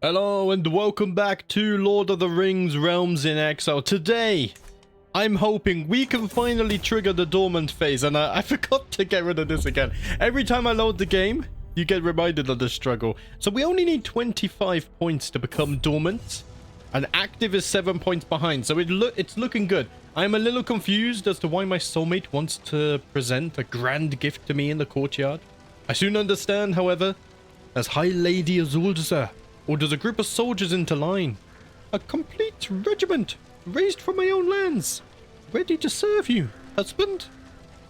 Hello and welcome back to Lord of the Rings Realms in Exile. Today, I'm hoping we can finally trigger the dormant phase, and I forgot to get rid of this again. Every time I load the game, you get reminded of the struggle. So we only need 25 points to become dormant, and active is 7 points behind, so it's looking good. I'm a little confused as to why my soulmate wants to present a grand gift to me in the courtyard. I soon understand, however, as High Lady Azulza orders a group of soldiers into line. A complete regiment, raised from my own lands. Ready to serve you, husband.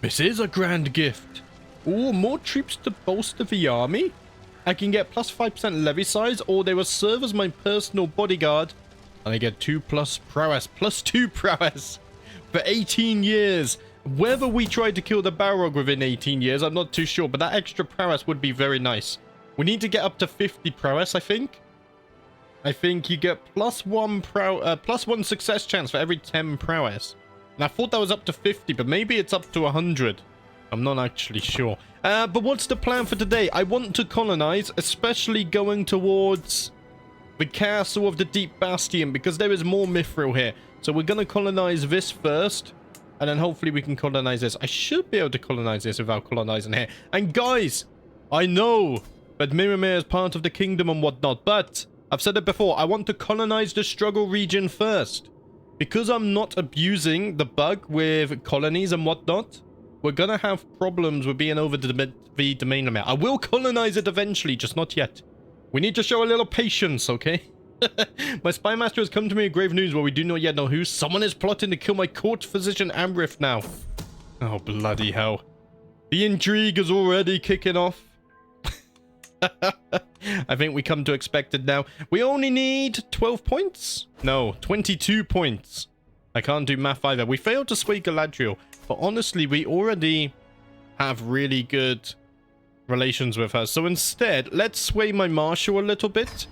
This is a grand gift. Ooh, more troops to bolster the army. I can get plus 5% levy size, or they will serve as my personal bodyguard. And I get 2+ prowess, plus 2 prowess for 18 years. Whether we try to kill the Balrog within 18 years, I'm not too sure, but that extra prowess would be very nice. We need to get up to 50 prowess, I think. I think you get plus one success chance for every 10 prowess. And I thought that was up to 50, but maybe it's up to 100. I'm not actually sure. But what's the plan for today? I want to colonize, especially going towards the Castle of the Deep Bastion, because there is more mithril here. So we're going to colonize this first, and then hopefully we can colonize this. I should be able to colonize this without colonizing here. And guys, I know that Miramir is part of the kingdom and whatnot, but I've said it before, I want to colonize the struggle region first. Because I'm not abusing the bug with colonies and whatnot, we're gonna have problems with being over the domain limit. I will colonize it eventually, just not yet. We need to show a little patience, okay? My spy master has come to me with grave news, but we do not yet know who. Someone is plotting to kill my court physician Amrith now. Oh, bloody hell. The intrigue is already kicking off. I think we come to expect it now. We only need 12 points? No, 22 points. I can't do math either. We failed to sway Galadriel, but honestly, we already have really good relations with her. So instead, let's sway my marshal a little bit.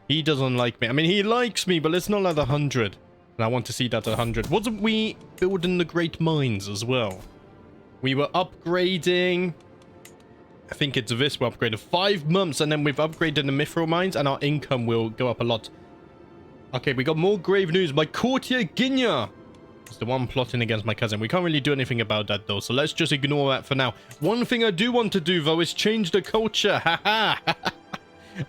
He doesn't like me. I mean, he likes me, but it's not at 100. And I want to see that at 100. Wasn't we building the great mines as well? We were upgrading... I think it's this we upgraded 5 months, and then we've upgraded the mithril mines, and our income will go up a lot. Okay, we got more grave news. My courtier Ginya is the one plotting against my cousin. We can't really do anything about that, though, so let's just ignore that for now. One thing I do want to do, though, is change the culture. Haha.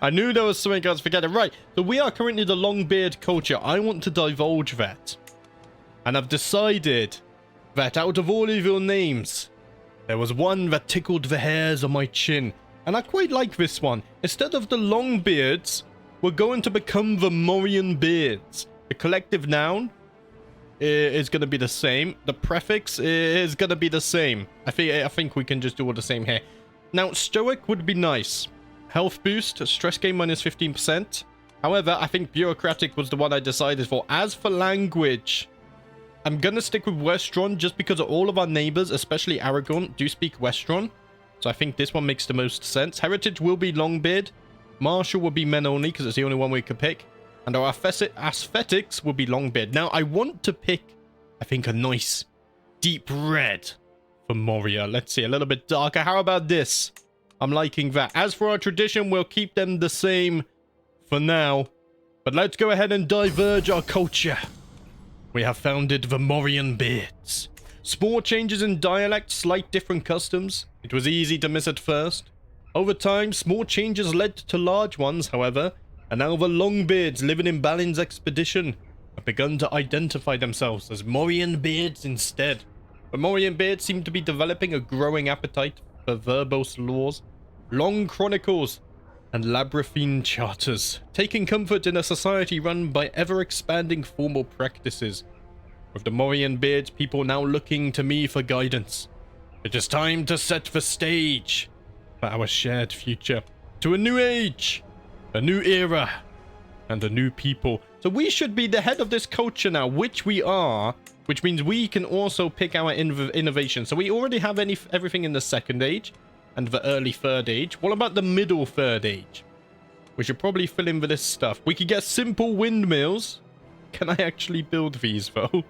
I knew there was something else. Forget it. Right, so we are currently the Longbeard culture. I want to divulge that. And I've decided that out of all of your names, there was one that tickled the hairs on my chin, and I quite like this one. Instead of the Longbeards, we're going to become the Morian Beards. The collective noun is going to be the same. The prefix is going to be the same. I think we can just do all the same here. Now, Stoic would be nice. Health boost, stress gain minus 15%. However, I think Bureaucratic was the one I decided for. As for language, I'm gonna stick with Westron just because all of our neighbors, especially Aragorn, do speak Westron. So I think this one makes the most sense. Heritage will be Longbeard. Martial will be men only because it's the only one we could pick. And our aesthetics will be Longbeard. Now, I want to pick, I think, a nice deep red for Moria. Let's see, a little bit darker. How about this? I'm liking that. As for our tradition, we'll keep them the same for now. But let's go ahead and diverge our culture. We have founded the Morian Beards. Small changes in dialect, slight different customs. It was easy to miss at first. Over time, small changes led to large ones, however, and now the Longbeards living in Balin's expedition have begun to identify themselves as Morian Beards instead. The Morian Beards seem to be developing a growing appetite for verbose laws, long chronicles, and labyrinthine charters, taking comfort in a society run by ever-expanding formal practices. With the Morian Beards, people now looking to me for guidance. It is time to set the stage for our shared future, to a new age, a new era, and a new people. So we should be the head of this culture now, which we are, which means we can also pick our innovation. So we already have everything in the second age and the early third age. What about the middle third age? We should probably fill in with this stuff. We could get simple windmills. Can I actually build these, though?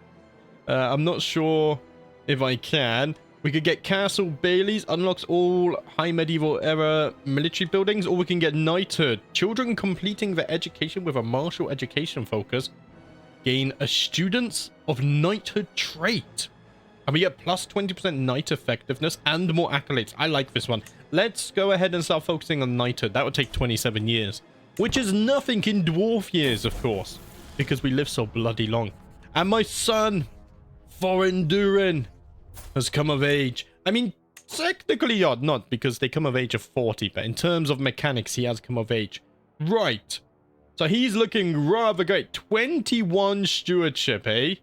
I'm not sure if I can. We could get Castle Bailey's, unlocks all high medieval era military buildings, or we can get knighthood. Children completing their education with a martial education focus gain a students of knighthood trait. And we get plus 20% knight effectiveness and more accolades. I like this one. Let's go ahead and start focusing on knighthood. That would take 27 years, which is nothing in dwarf years, of course, because we live so bloody long. And my son, Foreign Durin, has come of age. I mean, technically not, because they come of age of 40, but in terms of mechanics, he has come of age. Right. So he's looking rather great. 21 stewardship, eh?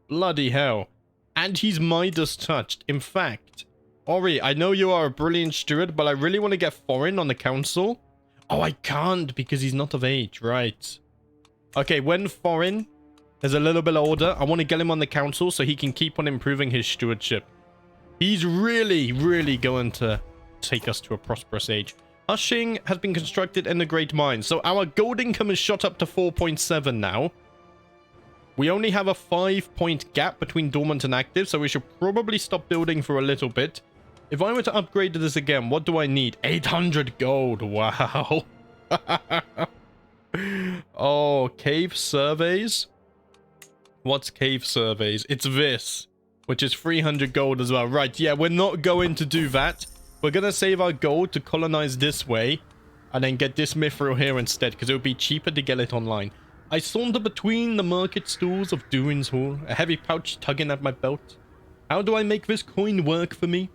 Bloody hell. And he's Midas touched. In fact, Ori, I know you are a brilliant steward, but I really want to get Foreign on the council. Oh, I can't because he's not of age. Right. Okay, when Foreign is a little bit older, I want to get him on the council so he can keep on improving his stewardship. He's really, really going to take us to a prosperous age. Hushing has been constructed in the Great Mine. So our gold income is shot up to 4.7 now. We only have a 5-point gap between dormant and active, so we should probably stop building for a little bit. If I were to upgrade this again, what do I need? 800 gold. Wow. Oh, cave surveys. What's cave surveys? It's this, which is 300 gold as well. Right, yeah, we're not going to do that. We're going to save our gold to colonize this way and then get this mithril here instead, because it would be cheaper to get it online. I saunter between the market stalls of Durin's Hall, a heavy pouch tugging at my belt. How do I make this coin work for me?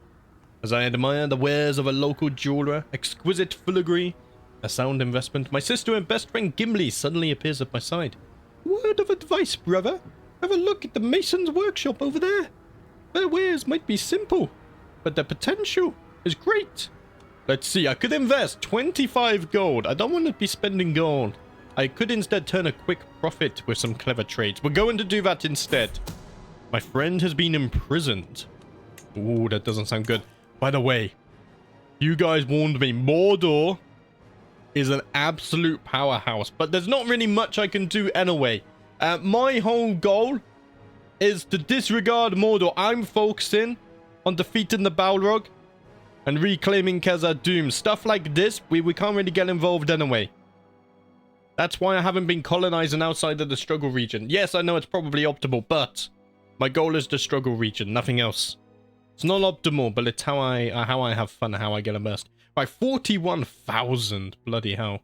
As I admire the wares of a local jeweler, exquisite filigree, a sound investment, my sister and best friend Gimli suddenly appears at my side. Word of advice, brother. Have a look at the mason's workshop over there. Their wares might be simple, but their potential is great. Let's see, I could invest 25 gold. I don't want to be spending gold. I could instead turn a quick profit with some clever trades. We're going to do that instead. My friend has been imprisoned. Ooh, that doesn't sound good. By the way, you guys warned me. Mordor is an absolute powerhouse, but there's not really much I can do anyway. My whole goal is to disregard Mordor. I'm focusing on defeating the Balrog and reclaiming Khazad-Dum. Stuff like this, we can't really get involved anyway. That's why I haven't been colonizing outside of the struggle region. Yes, I know it's probably optimal, but my goal is the struggle region, nothing else. It's not optimal, but it's how I have fun, how I get immersed. Right, 41,000. Bloody hell.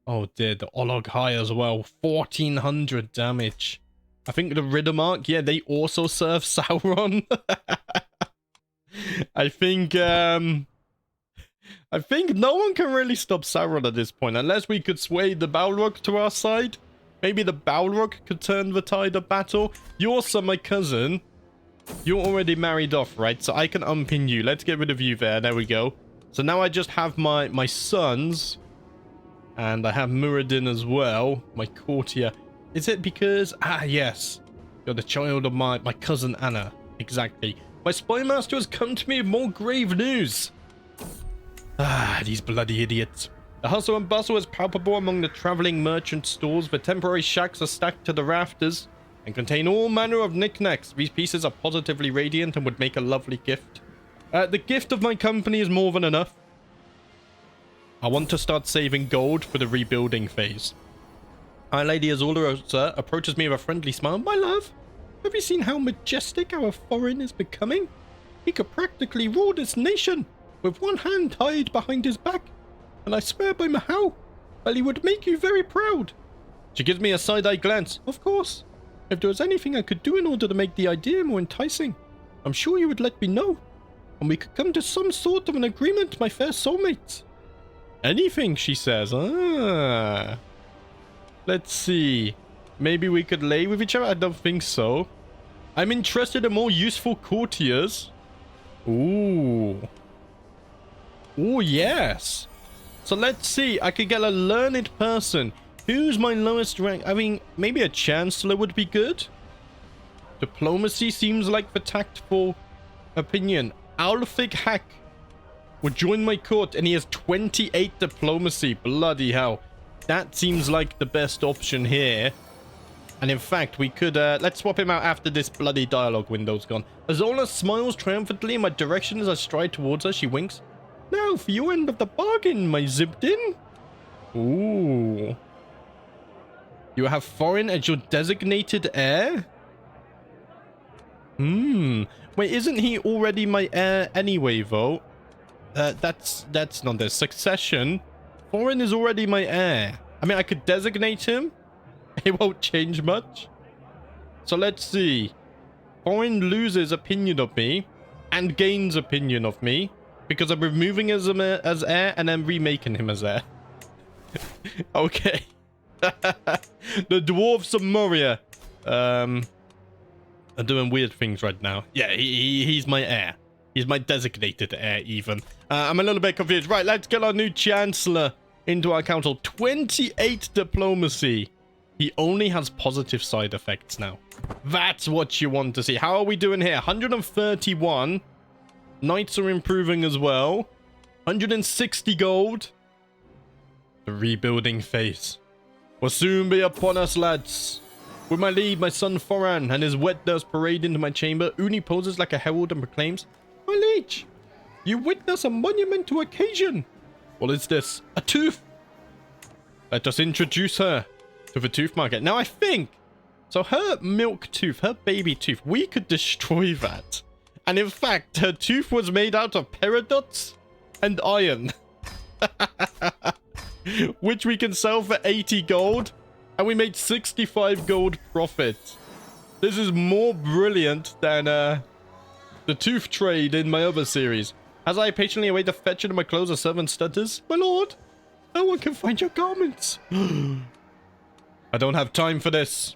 Oh dear, the Olog high as well. 1,400 damage. I think the Riddermark, yeah, they also serve Sauron. I think no one can really stop Sauron at this point, unless we could sway the Balrog to our side. Maybe the Balrog could turn the tide of battle. You're also my cousin. You're already married off, right? So I can unpin you. Let's get rid of you there. There we go. So now I just have my sons. And I have Muradin as well, my courtier. Is it because... Ah, yes. You're the child of my cousin Anna. Exactly. My spy master has come to me with more grave news. Ah, these bloody idiots. The hustle and bustle is palpable among the traveling merchant stores. The temporary shacks are stacked to the rafters and contain all manner of knickknacks. These pieces are positively radiant and would make a lovely gift. The gift of my company is more than enough. I want to start saving gold for the rebuilding phase. Our Lady Azula, sir, approaches me with a friendly smile. My love, have you seen how majestic our foreign is becoming? He could practically rule this nation with one hand tied behind his back. And I swear by Mahal, well, he would make you very proud. She gives me a side-eye glance. Of course. If there was anything I could do in order to make the idea more enticing, I'm sure you would let me know. And we could come to some sort of an agreement, my fair soulmates. Anything, she says. Ah. Let's see. Maybe we could lay with each other? I don't think so. I'm interested in more useful courtiers. Ooh. Ooh, yes. So let's see. I could get a learned person. Who's my lowest rank? I mean, maybe a chancellor would be good. Diplomacy seems like the tactful opinion. Alfig Hack would join my court and he has 28 diplomacy. Bloody hell. That seems like the best option here. And in fact, we could, let's swap him out after this bloody dialogue window's gone. Azula smiles triumphantly in my direction as I stride towards her. She winks. Now for your end of the bargain, my Zibdin. Ooh. You have foreign as your designated heir? Wait, isn't he already my heir anyway, though? That's not the succession. Foreign is already my heir. I mean, I could designate him. It won't change much. So let's see. Foreign loses opinion of me and gains opinion of me because I'm removing him as heir and then remaking him as heir. Okay. The Dwarves of Moria are doing weird things right now. Yeah, he's my heir. He's my designated heir, even. I'm a little bit confused. Right, let's get our new Chancellor into our council. 28 diplomacy. He only has positive side effects now. That's what you want to see. How are we doing here? 131. Knights are improving as well. 160 gold. The rebuilding phase will soon be upon us, lads. With my lead, my son Foran and his wet nurse parade into my chamber, Uni poses like a herald and proclaims, My liege, you witness a monumental occasion. What is this? A tooth? Let us introduce her to the tooth market. Now I think, so her milk tooth, her baby tooth, we could destroy that. And in fact, her tooth was made out of paradox and iron. Which we can sell for 80 gold. And we made 65 gold profit. This is more brilliant than the tooth trade in my other series. As I patiently await the fetching of my clothes, a servant stutters, My lord, no one can find your garments. I don't have time for this.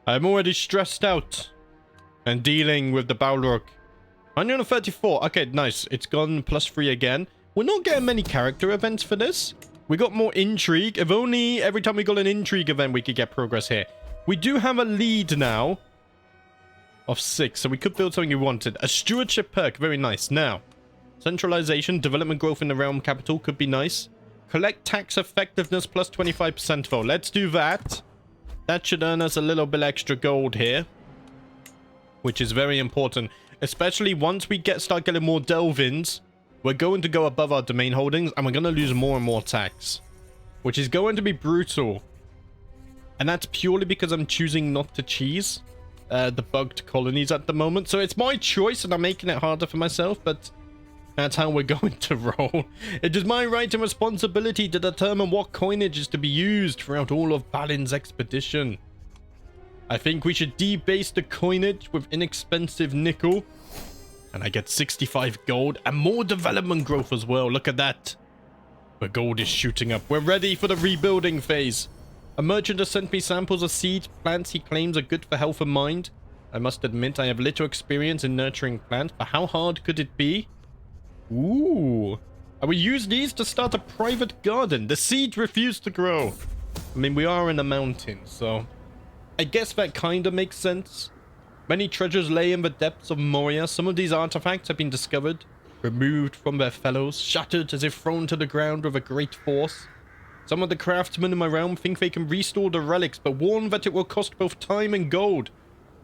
I'm already stressed out and dealing with the Balrog. 134. Okay, nice. It's gone +3 again. We're not getting many character events for this. We got more intrigue. If only every time we got an intrigue event, we could get progress here. We do have a lead now of 6, so we could build something we wanted. A stewardship perk. Very nice. Now, centralization, development growth in the realm capital could be nice. Collect tax effectiveness plus 25% though. Let's do that. That should earn us a little bit extra gold here, which is very important, especially once we start getting more delve-ins. We're going to go above our domain holdings, and we're going to lose more and more tax, which is going to be brutal. And that's purely because I'm choosing not to cheese the bugged colonies at the moment. So it's my choice, and I'm making it harder for myself, but that's how we're going to roll. It is my right and responsibility to determine what coinage is to be used throughout all of Balin's expedition. I think we should debase the coinage with inexpensive nickel. And I get 65 gold and more development growth as well. Look at that. The gold is shooting up. We're ready for the rebuilding phase. A merchant has sent me samples of seeds, plants he claims are good for health and mind. I must admit I have little experience in nurturing plants, but how hard could it be? Ooh. I will use these to start a private garden. The seeds refuse to grow. I mean, we are in a mountain, so I guess that kind of makes sense. Many treasures lay in the depths of Moria. Some of these artifacts have been discovered, removed from their fellows, shattered as if thrown to the ground with a great force. Some of the craftsmen in my realm think they can restore the relics, but warn that it will cost both time and gold,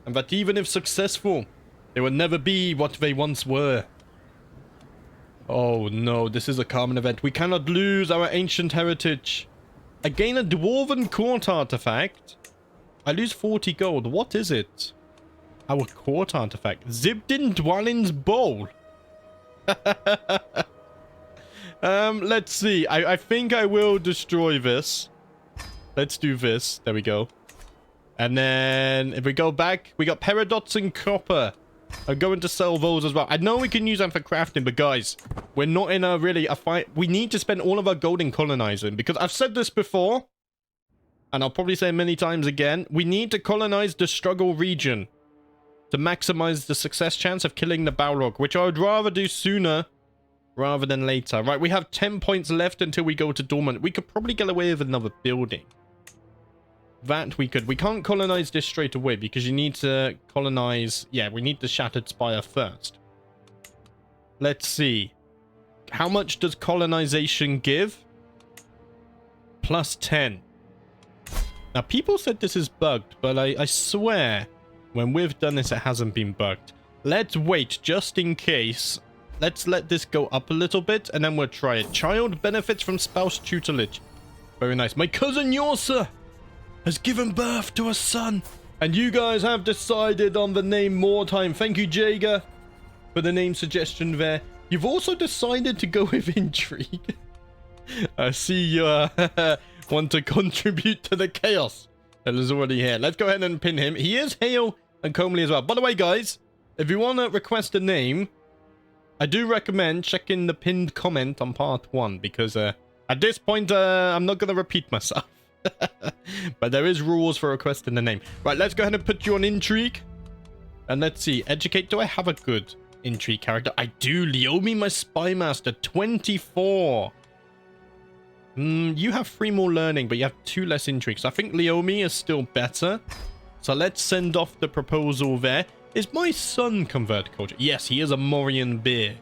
and that even if successful, they will never be what they once were. Oh no, this is a common event. We cannot lose our ancient heritage. I gain a dwarven court artifact. I lose 40 gold. What is it? Our court artifact. Zibdin Dwalin's bowl. Let's see. I think I will destroy this. Let's do this. There we go. And then if we go back, we got paradox and copper. I'm going to sell those as well. I know we can use them for crafting, but guys, we're not in a fight. We need to spend all of our gold in colonizing, because I've said this before, and I'll probably say it many times again. We need to colonize the struggle region to maximize the success chance of killing the Balrog, which I would rather do sooner rather than later. Right, we have 10 points left until we go to dormant. We could probably get away with another building. That we could. We can't colonize this straight away because you need to colonize... Yeah, we need the Shattered Spire first. Let's see. How much does colonization give? +10. Now, people said this is bugged, but I swear, when we've done this, it hasn't been bugged. Let's wait, just in case. Let's let this go up a little bit, and then we'll try it. Child benefits from spouse tutelage. Very nice. My cousin Yorsa has given birth to a son. And you guys have decided on the name more time. Thank you, Jager, for the name suggestion there. You've also decided to go with intrigue. I see you want to contribute to the chaos that is already here. Let's go ahead and pin him. He is hale and comely as well. By the way, guys, if you want to request a name, I do recommend checking the pinned comment on part 1, because at this point, I'm not going to repeat myself. But there is rules for requesting the name. Right, let's go ahead and put you on intrigue. And let's see. Educate. Do I have a good intrigue character? I do. Leomi, my spy master. 24. You have 3 more learning, but you have 2 less intrigue. So I think Leomi is still better. So let's send off the proposal there. Is my son convert culture? Yes, he is a Morian beard.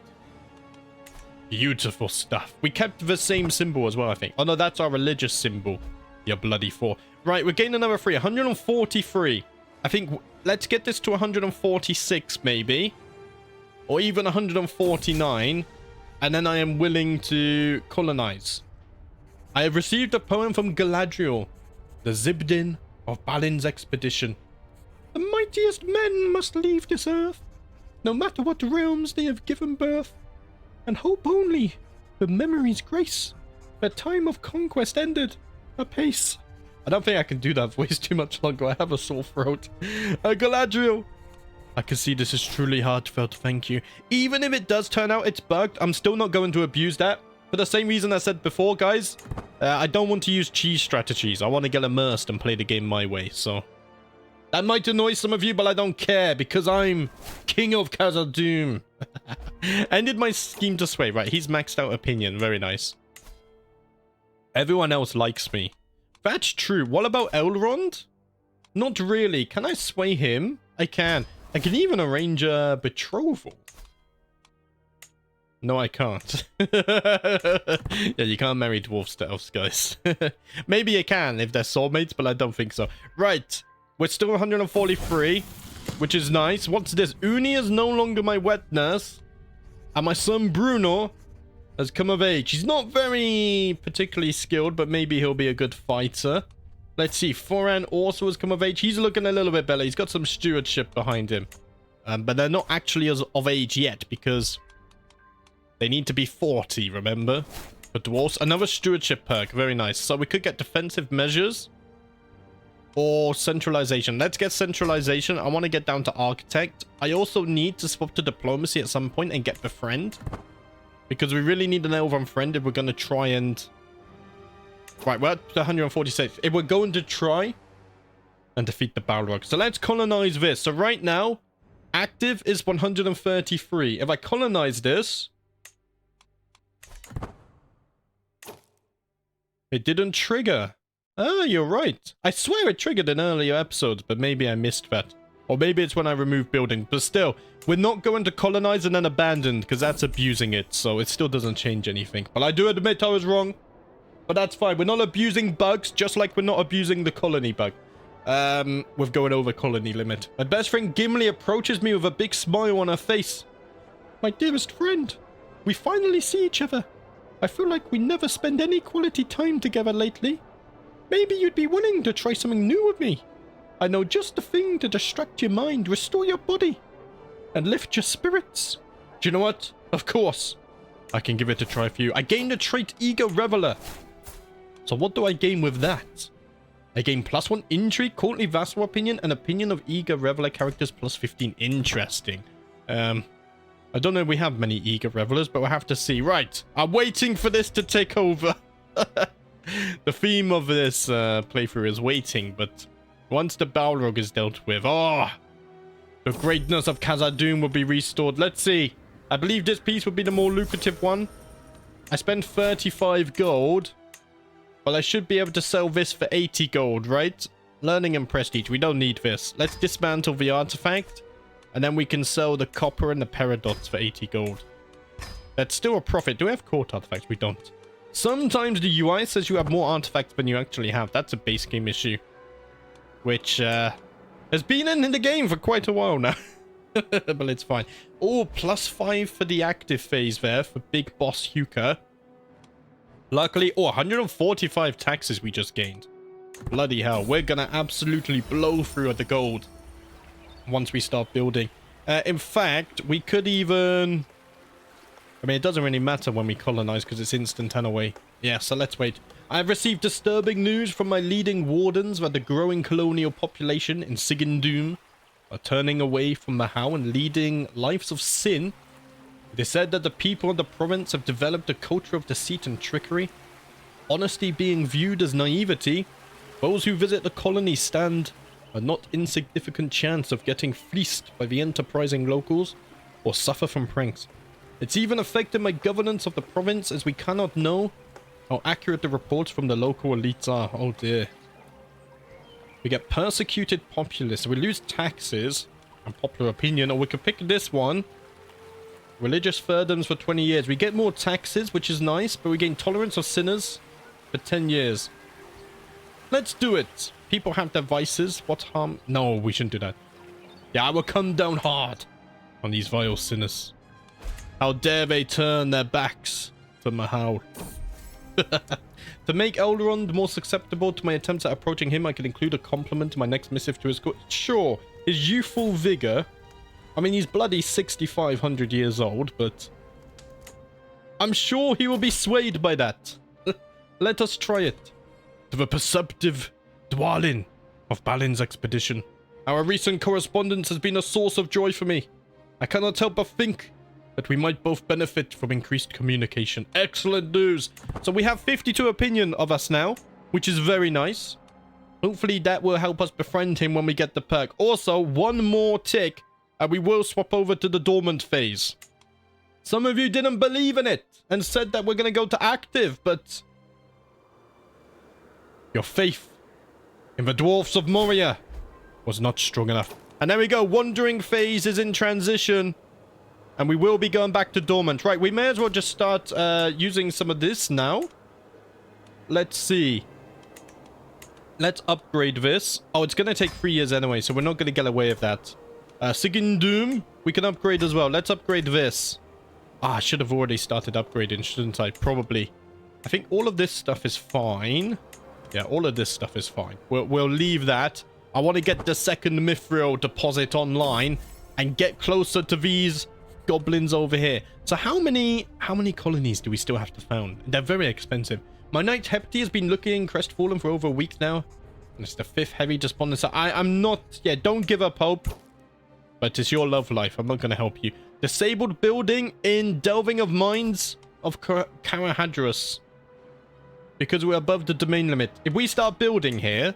Beautiful stuff. We kept the same symbol as well, I think. Oh, no, that's our religious symbol. You bloody 4. Right, we're getting another 3. 143. I think let's get this to 146, maybe. Or even 149. And then I am willing to colonize. I have received a poem from Galadriel, the Zibdin of Balin's expedition. The mightiest men must leave this earth, no matter what realms they have given birth, and hope only for memory's grace. Their time of conquest ended apace. I don't think I can do that voice too much longer. I have a sore throat. Galadriel, I can see this is truly heartfelt. Thank you. Even if it does turn out it's bugged, I'm still not going to abuse that. For the same reason I said before, guys, I don't want to use cheese strategies. I want to get immersed and play the game my way, so... That might annoy some of you, but I don't care, because I'm King of Khazad-Dum. Ended my scheme to sway. Right, he's maxed out opinion. Very nice. Everyone else likes me. That's true. What about Elrond? Not really. Can I sway him? I can. I can even arrange a betrothal. No, I can't. Yeah, you can't marry dwarves to elves, guys. Maybe you can if they're soulmates, but I don't think so. Right. We're still 143, which is nice. What's this? Uni is no longer my wet nurse. And my son Bruno has come of age. He's not very particularly skilled, but maybe he'll be a good fighter. Let's see. Foran also has come of age. He's looking a little bit better. He's got some stewardship behind him. But they're not actually of age yet, because they need to be 40, remember? For dwarves. Another stewardship perk. Very nice. So we could get defensive measures. Or centralization. Let's get centralization. I want to get down to architect. I also need to swap to diplomacy at some point and get befriend. Because we really need an elven friend if we're going to try and... Right, we're at 146. If we're going to try and defeat the Balrog. So let's colonize this. So right now, active is 133. If I colonize this... It didn't trigger. Ah, you're right. I swear it triggered in earlier episodes, but maybe I missed that. Or maybe it's when I removed building. But still, we're not going to colonize and then abandon, because that's abusing it. So it still doesn't change anything. But I do admit I was wrong. But that's fine. We're not abusing bugs, just like we're not abusing the colony bug. We're going over colony limit. My best friend Gimli approaches me with a big smile on her face. My dearest friend, we finally see each other. I feel like we never spend any quality time together lately. Maybe you'd be willing to try something new with me. I know just the thing to distract your mind, restore your body, and lift your spirits. Do you know what? Of course. I can give it a try for you. I gained the trait Eager Reveler. So what do I gain with that? I gain +1 intrigue, courtly vassal opinion, and opinion of Eager Reveler characters +15. Interesting. I don't know if we have many Eager Revelers, but we'll have to see. Right. I'm waiting for this to take over. The theme of this playthrough is waiting, but once the Balrog is dealt with, the greatness of Khazad-Dum will be restored. Let's see. I believe this piece would be the more lucrative one. I spent 35 gold, but I should be able to sell this for 80 gold, right? Learning and prestige. We don't need this. Let's dismantle the artifact, and then we can sell the copper and the paradox for 80 gold. That's still a profit. Do we have court artifacts? We don't. Sometimes the UI says you have more artifacts than you actually have. That's a base game issue. which has been in the game for quite a while now. But it's fine. Oh, +5 for the active phase there for Big Boss Huka. Luckily, 145 taxes we just gained. Bloody hell, we're gonna absolutely blow through the gold once we start building. In fact, we could even... I mean, it doesn't really matter when we colonize because it's instant 10 away. Yeah, so let's wait. I have received disturbing news from my leading wardens that the growing colonial population in Khazad-Dum are turning away from the How and leading lives of sin. It is said that the people of the province have developed a culture of deceit and trickery, honesty being viewed as naivety. Those who visit the colony stand a not insignificant chance of getting fleeced by the enterprising locals or suffer from pranks. It's even affected my governance of the province, as we cannot know how accurate the reports from the local elites are. Oh dear. We get persecuted populace. We lose taxes and popular opinion, or we could pick this one. Religious fiefdoms for 20 years. We get more taxes, which is nice, but we gain tolerance of sinners for 10 years. Let's do it. People have their vices. What harm? No, we shouldn't do that. Yeah, I will come down hard on these vile sinners. How dare they turn their backs to Mahal. To make Elrond more susceptible to my attempts at approaching him, I could include a compliment in my next missive to his court. Sure, his youthful vigor. I mean, he's bloody 6,500 years old, but I'm sure he will be swayed by that. Let us try it. To the perceptive Dwalin of Balin's expedition. Our recent correspondence has been a source of joy for me. I cannot help but think that we might both benefit from increased communication. Excellent news. So we have 52 opinion of us now, which is very nice. Hopefully that will help us befriend him when we get the perk. Also, one more tick, and we will swap over to the dormant phase. Some of you didn't believe in it and said that we're going to go to active, but your faith in the Dwarves of Moria was not strong enough. And there we go. Wandering phase is in transition. And we will be going back to dormant. Right, we may as well just start using some of this now. Let's see. Let's upgrade this. Oh, it's going to take 3 years anyway, so we're not going to get away with that. Khazad-Dum, we can upgrade as well. Let's upgrade this. Ah, I should have already started upgrading, shouldn't I? Probably. I think all of this stuff is fine. Yeah, all of this stuff is fine. We'll leave that. I want to get the second mithril deposit online and get closer to these goblins over here. So how many colonies do we still have to found? They're very expensive. My knight Hepti has been looking crestfallen for over a week now, and it's the 5th heavy despondence. So I'm not... Yeah, don't give up hope, but it's your love life. I'm not going to help you. Disabled building in Delving of Mines of Karahadras, because we're above the domain limit. If we start building here,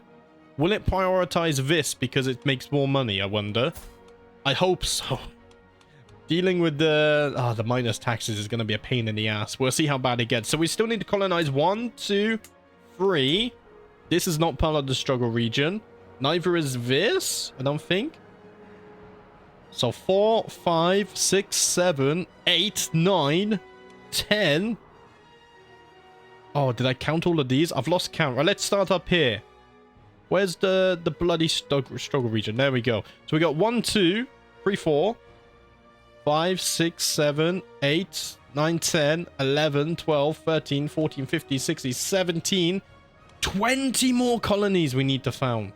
will it prioritize this because it makes more money, I wonder? I hope so. Dealing with the minus taxes is going to be a pain in the ass. We'll see how bad it gets. So we still need to colonize 1, 2, 3. This is not part of the struggle region. Neither is this, I don't think. So 4, 5, 6, 7, 8, 9, 10. Oh, did I count all of these? I've lost count. Right, let's start up here. Where's the bloody struggle region? There we go. So we got 1, 2, 3, 4. 5, 6, 7, 8, 9, 10, 11, 12, 13, 14, 15, 16, 17. 20 more colonies we need to found.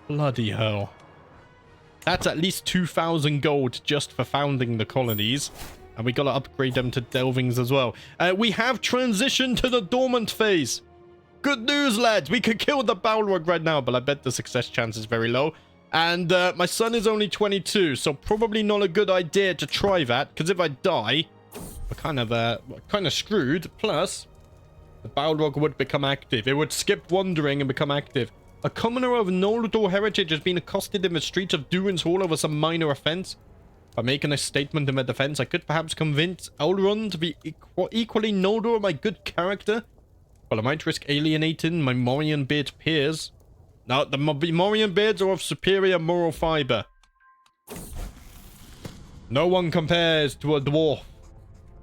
Bloody hell. That's at least 2,000 gold just for founding the colonies. And we got to upgrade them to delvings as well. We have transitioned to the dormant phase. Good news, lads. We could kill the Balrog right now, but I bet the success chance is very low. And my son is only 22, so probably not a good idea to try that, because if I die, we're kind of screwed. Plus, the Balrog would become active. It would skip wandering and become active. A commoner of Noldor heritage has been accosted in the streets of Durin's Hall over some minor offense. By making a statement in their defense, I could perhaps convince Elrond to be equally Noldor my good character, while I might risk alienating my Morian beard peers. Now, the Morian beards are of superior moral fiber. No one compares to a dwarf.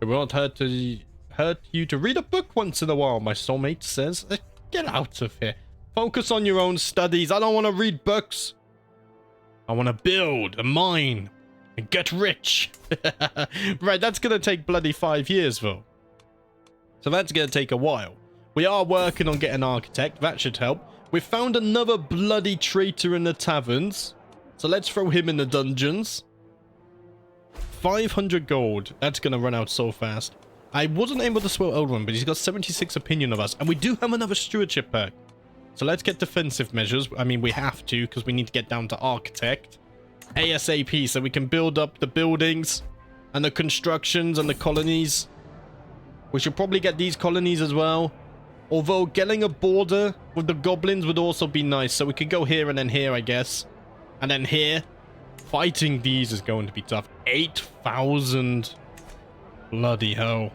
It won't hurt you to read a book once in a while, my soulmate says. Get out of here. Focus on your own studies. I don't want to read books. I want to build a mine and get rich. Right, that's going to take bloody 5 years, though. So that's going to take a while. We are working on getting an architect. That should help. We found another bloody traitor in the taverns. So let's throw him in the dungeons. 500 gold. That's going to run out so fast. I wasn't able to swell Eldrin, but he's got 76 opinion of us. And we do have another stewardship perk. So let's get defensive measures. I mean, we have to, because we need to get down to architect. ASAP, so we can build up the buildings and the constructions and the colonies. We should probably get these colonies as well. Although getting a border with the goblins would also be nice. So we could go here and then here, I guess. And then here. Fighting these is going to be tough. 8,000. Bloody hell.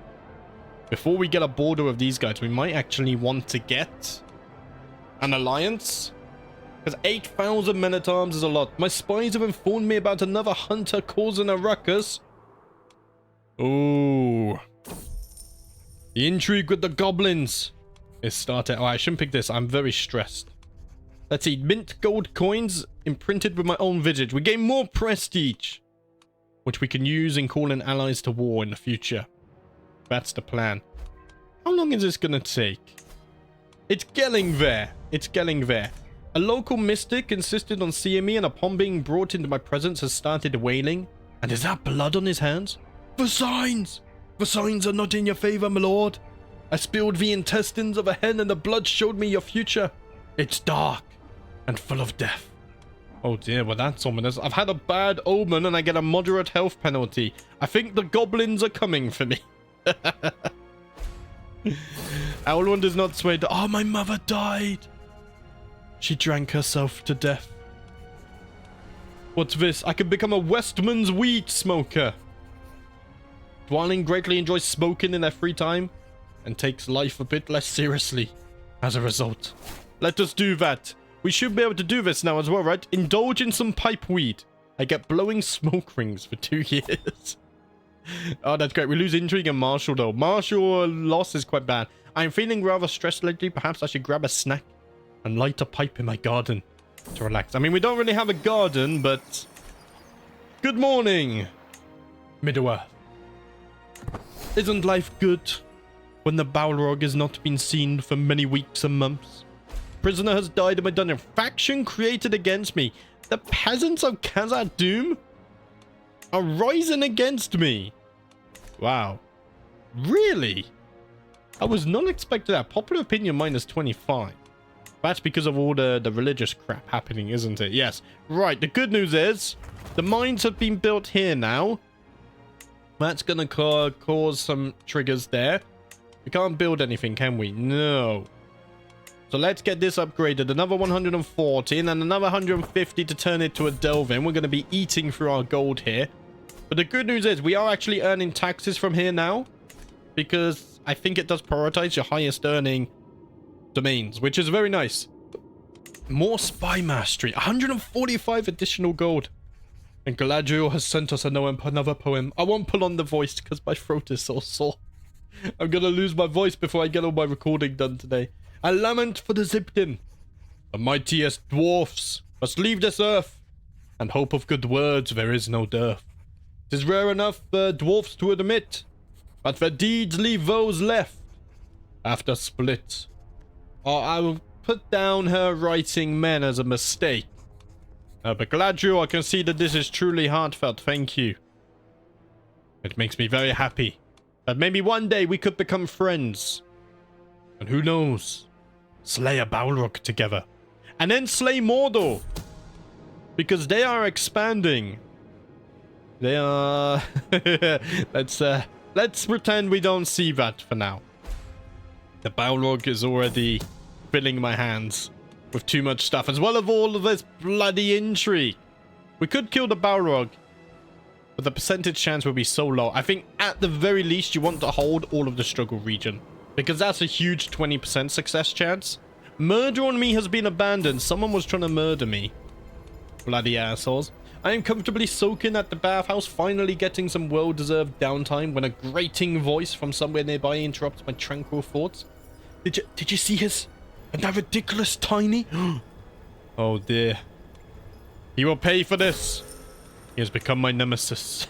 Before we get a border of these guys, we might actually want to get an alliance. Because 8,000 men-at-arms is a lot. My spies have informed me about another hunter causing a ruckus. Ooh. The intrigue with the goblins is started. Oh, I shouldn't pick this. I'm very stressed. Let's see. Mint gold coins imprinted with my own visage. We gain more prestige, which we can use in calling allies to war in the future. That's the plan. How long is this going to take? It's getting there. It's getting there. A local mystic insisted on seeing me, and upon being brought into my presence has started wailing. And is that blood on his hands? The signs! The signs are not in your favor, my lord. I spilled the intestines of a hen and the blood showed me your future. It's dark and full of death. Oh dear, well that's ominous. I've had a bad omen and I get a moderate health penalty. I think the goblins are coming for me. Elrond is not swayed. Oh, my mother died. She drank herself to death. What's this? I can become a Westman's weed smoker. Dwalin greatly enjoys smoking in their free time and takes life a bit less seriously as a result. Let us do that. We should be able to do this now as well, right? Indulge in some pipe weed. I get blowing smoke rings for 2 years. Oh, that's great. We lose intrigue and martial, though. Martial loss is quite bad. I'm feeling rather stressed lately. Perhaps I should grab a snack and light a pipe in my garden to relax. I mean, we don't really have a garden, but... Good morning, Middle-earth. Isn't life good when the Balrog has not been seen for many weeks and months? Prisoner has died in my dungeon. Faction created against me. The peasants of Khazad-Dum are rising against me. Wow. Really? I was not expecting that. Popular opinion minus 25. That's because of all the religious crap happening, isn't it? Yes. Right. The good news is the mines have been built here now. That's going to cause some triggers there. We can't build anything, can we? No. So let's get this upgraded. Another 140 and then another 150 to turn it to a delve-in. We're going to be eating through our gold here. But the good news is we are actually earning taxes from here now. Because I think it does prioritize your highest earning domains, which is very nice. More spy mastery. 145 additional gold. And Galadriel has sent us another poem. I won't pull on the voice because my throat is so sore. I'm going to lose my voice before I get all my recording done today. A lament for the Zipdim. The mightiest dwarfs must leave this earth. And hope of good words there is no dearth. 'Tis rare enough for dwarfs to admit, but their deeds leave those left after split. Or I will put down her writing men as a mistake. But Galadriel, I can see that this is truly heartfelt. Thank you. It makes me very happy that maybe one day we could become friends. And who knows? Slay a Balrog together. And then slay Mordor. Because they are expanding. They are... let's pretend we don't see that for now. The Balrog is already filling my hands with too much stuff, as well as all of this bloody intrigue. We could kill the Balrog, but the percentage chance will be so low. I think at the very least you want to hold all of the struggle region, because that's a huge 20% success chance. Murder on me has been abandoned. Someone was trying to murder me. Bloody assholes. I am comfortably soaking at the bathhouse, finally getting some well-deserved downtime when a grating voice from somewhere nearby interrupts my tranquil thoughts. Did you see his And that ridiculous tiny. Oh dear. He will pay for this. He has become my nemesis.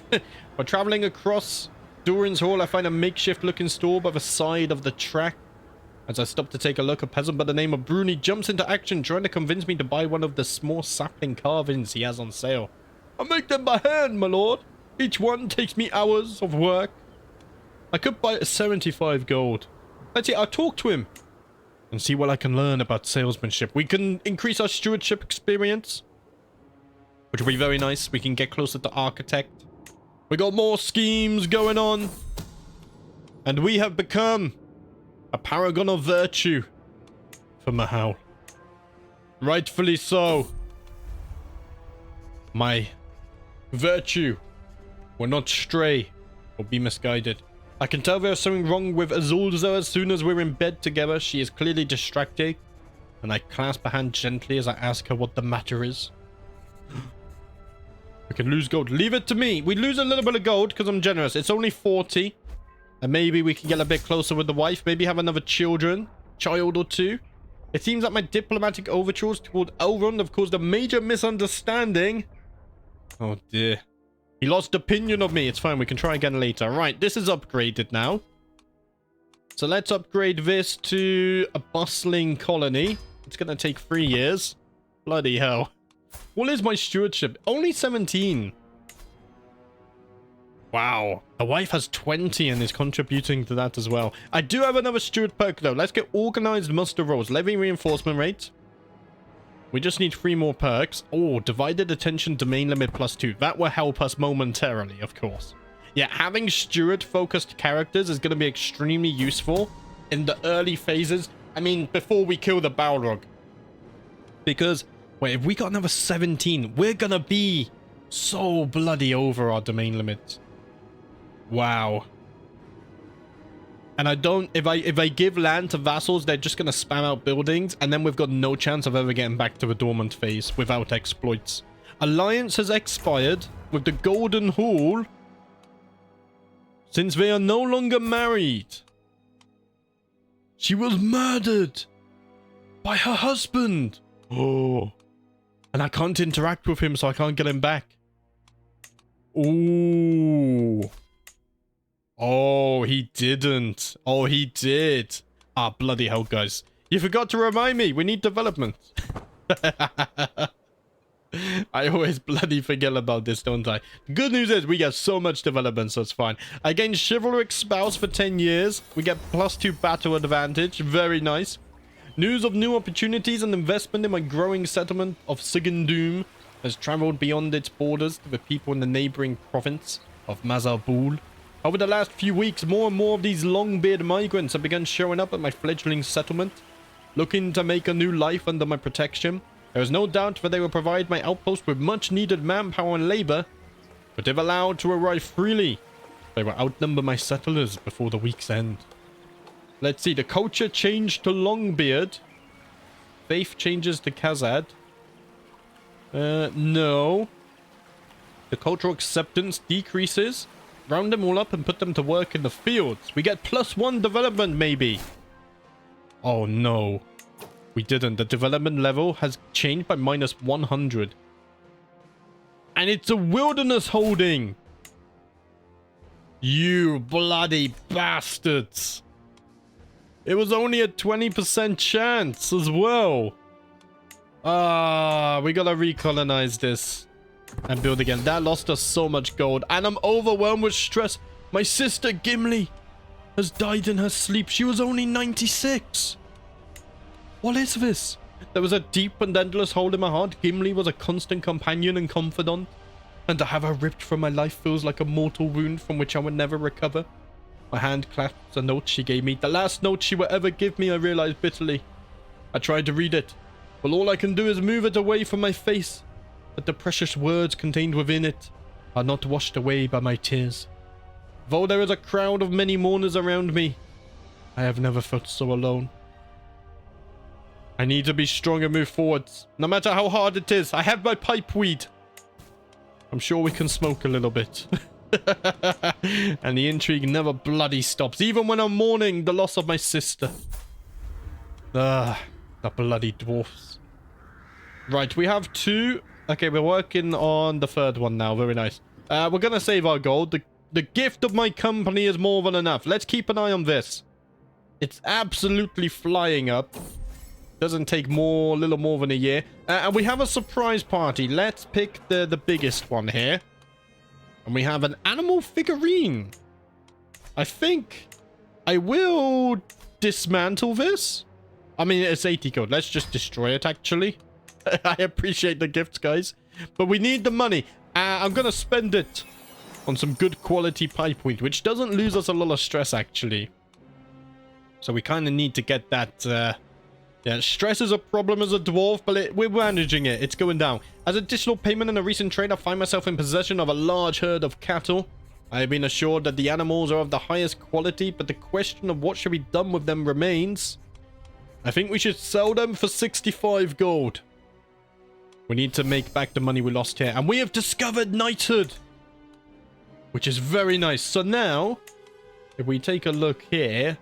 While traveling across Durin's Hall, I find a makeshift looking store by the side of the track. As I stop to take a look, a peasant by the name of Bruni jumps into action, trying to convince me to buy one of the small sapling carvings he has on sale. I make them by hand, my lord. Each one takes me hours of work. I could buy it at 75 gold. Let's see, I'll talk to him and see what I can learn about salesmanship. We can increase our stewardship experience, which will be very nice. We can get closer to architect. We got more schemes going on. And we have become a paragon of virtue for Mahal. Rightfully so. My virtue will not stray or be misguided. I can tell there's something wrong with Azulza as soon as we're in bed together. She is clearly distracted, and I clasp her hand gently as I ask her what the matter is. We can lose gold. Leave it to me. We lose a little bit of gold because I'm generous. It's only 40. And maybe we can get a bit closer with the wife. Maybe have another child or two. It seems that my diplomatic overtures toward Elrond have caused a major misunderstanding. Oh dear. He lost opinion of me. It's fine. We can try again later. Right. This is upgraded now. So let's upgrade this to a bustling colony. It's going to take 3 years. Bloody hell. What is my stewardship? Only 17. Wow. The wife has 20 and is contributing to that as well. I do have another steward perk though. Let's get organized muster rolls. Levy reinforcement rate. We just need 3 more perks. Oh, divided attention domain limit +2. That will help us momentarily, of course. Yeah, having steward focused characters is going to be extremely useful in the early phases. I mean, before we kill the Balrog. Because, wait, if we got another 17, we're going to be so bloody over our domain limit. Wow. And I don't, if I give land to vassals, they're just going to spam out buildings, and then we've got no chance of ever getting back to a dormant phase without exploits. Alliance has expired with the Golden Hall since they are no longer married. She was murdered by her husband. Oh. And I can't interact with him, so I can't get him back. Ooh. Oh, he didn't. Oh, he did. Ah, bloody hell, guys. You forgot to remind me. We need development. I always bloody forget about this, don't I? The good news is we get so much development, so it's fine. I gain Chivalric Spouse for 10 years. We get +2 battle advantage. Very nice. News of new opportunities and investment in my growing settlement of Khazad-Dum has traveled beyond its borders to the people in the neighboring province of Mazarbul. Over the last few weeks, more and more of these long-beard migrants have begun showing up at my fledgling settlement, looking to make a new life under my protection. There is no doubt that they will provide my outpost with much-needed manpower and labor, but if allowed to arrive freely, they will outnumber my settlers before the week's end. Let's see, the culture changed to Longbeard. Faith changes to Khazad. No. The cultural acceptance decreases. Round them all up and put them to work in the fields. We get +1 development, maybe. Oh, no. We didn't. The development level has changed by -100. And it's a wilderness holding. You bloody bastards. It was only a 20% chance as well. Ah, we gotta recolonize this and build again. That lost us so much gold, and I'm overwhelmed with stress. My sister Gimli has died in her sleep. She was only 96. What is this? There was a deep and endless hole in my heart. Gimli was a constant companion and confidant, and to have her ripped from my life feels like a mortal wound from which I would never recover. My hand clasps a note she gave me. The last note she will ever give me, I realized bitterly. I tried to read it, but all I can do is move it away from my face. But the precious words contained within it are not washed away by my tears. Though there is a crowd of many mourners around me, I have never felt so alone. I need to be strong and move forwards, no matter how hard it is. I have my pipe weed. I'm sure we can smoke a little bit. And the intrigue never bloody stops, even when I'm mourning the loss of my sister. The bloody dwarfs. Right, we have 2. Okay, we're working on the 3rd one now. Very nice. We're gonna save our gold. The gift of my company is more than enough. Let's keep an eye on this. It's absolutely flying up. Doesn't take little more than a year. And we have a surprise party. Let's pick the biggest one here. And we have an animal figurine. I think I will dismantle this. I mean, it's 80 gold. Let's just destroy it, actually. I appreciate the gifts, guys. But we need the money. I'm going to spend it on some good quality pipe point, which doesn't lose us a lot of stress, actually. So we kind of need to get that... yeah, stress is a problem as a dwarf, but we're managing it. It's going down. As additional payment in a recent trade, I find myself in possession of a large herd of cattle. I have been assured that the animals are of the highest quality, but the question of what should be done with them remains. I think we should sell them for 65 gold. We need to make back the money we lost here. And we have discovered knighthood, which is very nice. So now, if we take a look here,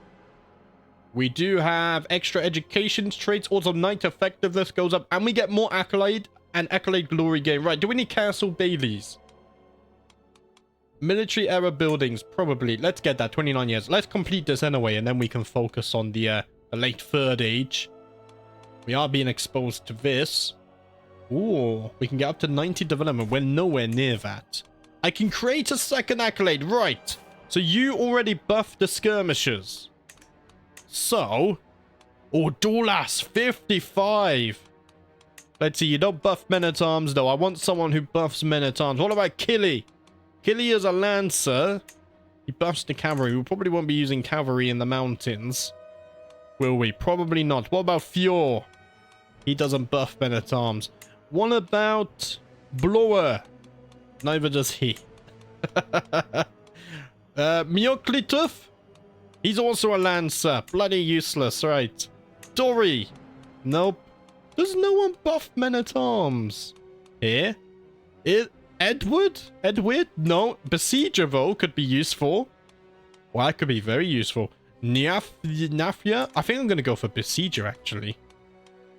we do have extra education traits. Also, knight effectiveness goes up. And we get more accolade and accolade glory gain. Right, do we need castle baileys? Military era buildings, probably. Let's get that, 29 years. Let's complete this anyway, and then we can focus on the late 3rd age. We are being exposed to this. Ooh, we can get up to 90 development. We're nowhere near that. I can create a 2nd accolade. Right. So you already buffed the skirmishers. So, Ordolas, 55. Let's see, you don't buff men-at-arms, though. I want someone who buffs men-at-arms. What about Killy? Killy is a lancer. He buffs the cavalry. We probably won't be using cavalry in the mountains. Will we? Probably not. What about Fjord? He doesn't buff men-at-arms. What about Blower? Neither does he. Mioklituf? He's also a lancer. Bloody useless, right. Dory? Nope. Does no one buff men-at-arms? Here? Edward? Edward? No. Besieger, though, could be useful. Well, that could be very useful. Nafia? I think I'm going to go for Besieger, actually.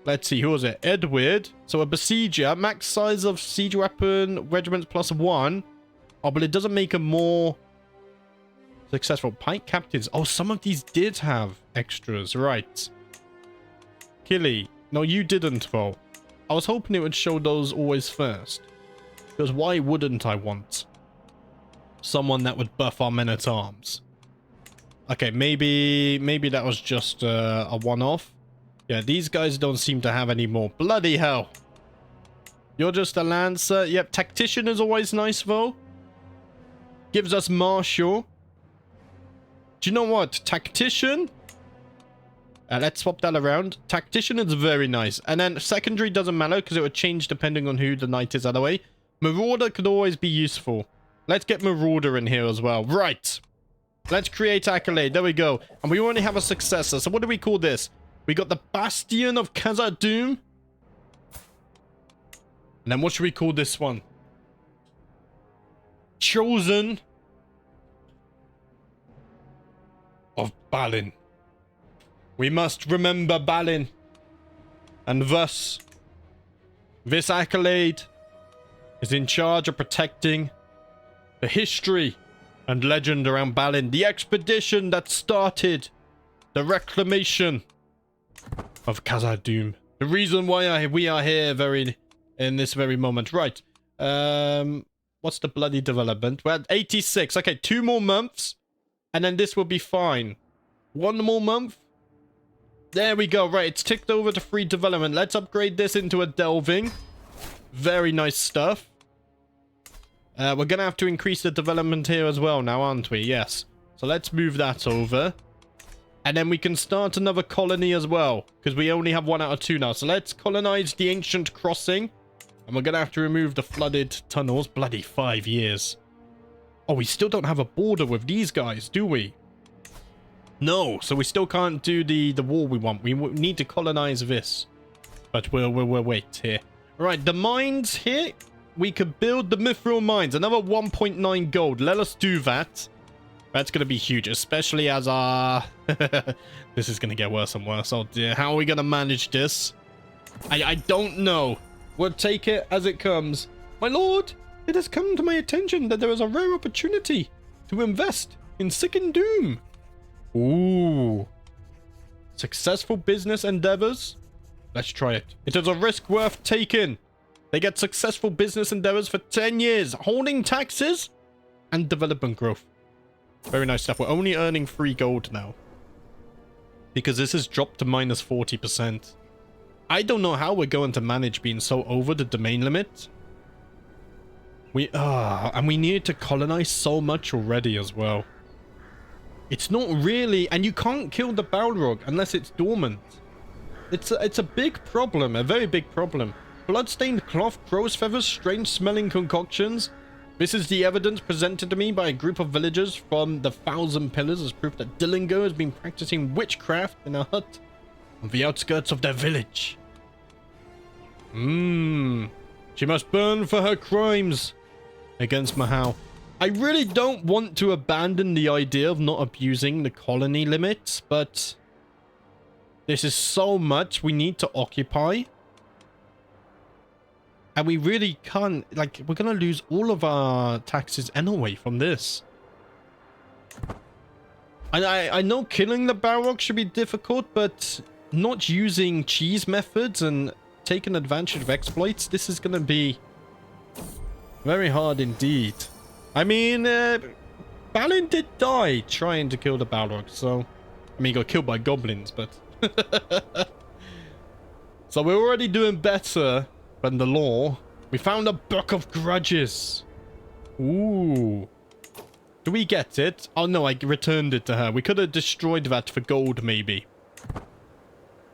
Let's see, who was it? Edward. So a Besieger. Max size of siege weapon regiments +1. Oh, but it doesn't make them more successful. Pike captains. Oh, some of these did have extras. Right. Killy. No, you didn't, though. I was hoping it would show those always first. Because why wouldn't I want someone that would buff our men-at-arms? Okay, maybe that was just a one-off. Yeah, these guys don't seem to have any more. Bloody hell. You're just a lancer. Yep, tactician is always nice, though. Gives us martial. Do you know what? Tactician. Let's swap that around. Tactician is very nice. And then secondary doesn't matter because it would change depending on who the knight is either way. Marauder could always be useful. Let's get Marauder in here as well. Right. Let's create accolade. There we go. And we already have a successor. So what do we call this? We got the Bastion of Khazad-Dum. And then what should we call this one? Chosen of Balin. We must remember Balin. And thus, this accolade is in charge of protecting the history and legend around Balin. The expedition that started the reclamation of Khazad-Dum. The reason why we are here in this very moment. Right. What's the bloody development? We're at 86. Okay, 2 more months. And then this will be fine. 1 more month. There we go. Right, it's ticked over to free development. Let's upgrade this into a delving. Very nice stuff. We're going to have to increase the development here as well now, aren't we? Yes. So let's move that over. And then we can start another colony as well. Because we only have 1 out of 2 now. So let's colonize the ancient crossing. And we're going to have to remove the flooded tunnels. Bloody 5 years. Oh, we still don't have a border with these guys, do we? No. So we still can't do the wall we want. We need to colonize this. But we'll wait here. Right, the mines here. We could build the mithril mines. Another 1.9 gold. Let us do that. That's going to be huge, especially as our... This is going to get worse and worse. Oh dear, how are we going to manage this? I don't know. We'll take it as it comes. My lord, it has come to my attention that there is a rare opportunity to invest in Khazad-Dum. Ooh. Successful business endeavors? Let's try it. It is a risk worth taking. They get successful business endeavors for 10 years, holding taxes and development growth. Very nice stuff. We're only earning 3 gold now, because this has dropped to minus 40%. I don't know how we're going to manage being so over the domain limit. And we need to colonize so much already as well. It's not really, and you can't kill the Balrog unless it's dormant. It's a big problem, a very big problem. Bloodstained cloth, crow's feathers, strange smelling concoctions. This is the evidence presented to me by a group of villagers from the Thousand Pillars as proof that Dillinger has been practicing witchcraft in a hut on the outskirts of their village. She must burn for her crimes against Mahal. I really don't want to abandon the idea of not abusing the colony limits, but this is so much we need to occupy. And we really can't, like, we're going to lose all of our taxes anyway from this. And I know killing the Balrog should be difficult, but not using cheese methods and taking advantage of exploits, this is going to be very hard indeed. I mean, Balin did die trying to kill the Balrog, so... I mean, he got killed by goblins, but... So we're already doing better than the law. We found a book of grudges. Ooh. Do we get it? Oh no, I returned it to her. We could have destroyed that for gold, maybe.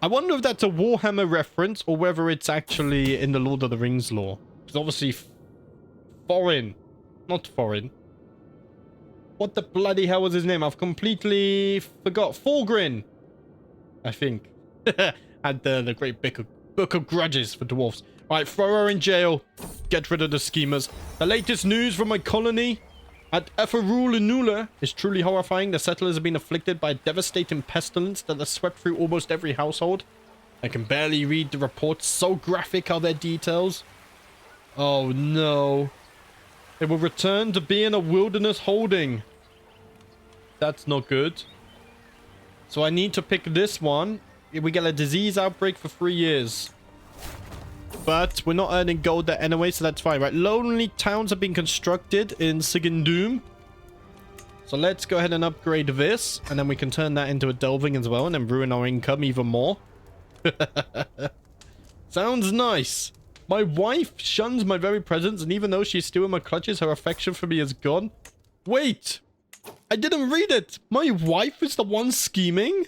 I wonder if that's a Warhammer reference or whether it's actually in the Lord of the Rings lore. It's obviously foreign. Not foreign. What the bloody hell was his name? I've completely forgot. Fulgrin, I think. And the great book of grudges for dwarves. Alright, throw her in jail. Get rid of the schemers. The latest news from my colony at Eferul is truly horrifying. The settlers have been afflicted by a devastating pestilence that has swept through almost every household. I can barely read the reports. So graphic are their details. Oh no. It will return to being a wilderness holding. That's not good. So I need to pick this one. We get a disease outbreak for 3 years. But we're not earning gold there anyway, so that's fine, right? Lonely towns have been constructed in Khazad-Dum. So let's go ahead and upgrade this. And then we can turn that into a delving as well. And then ruin our income even more. Sounds nice. My wife shuns my very presence. And even though she's still in my clutches, her affection for me is gone. Wait. I didn't read it. My wife is the one scheming?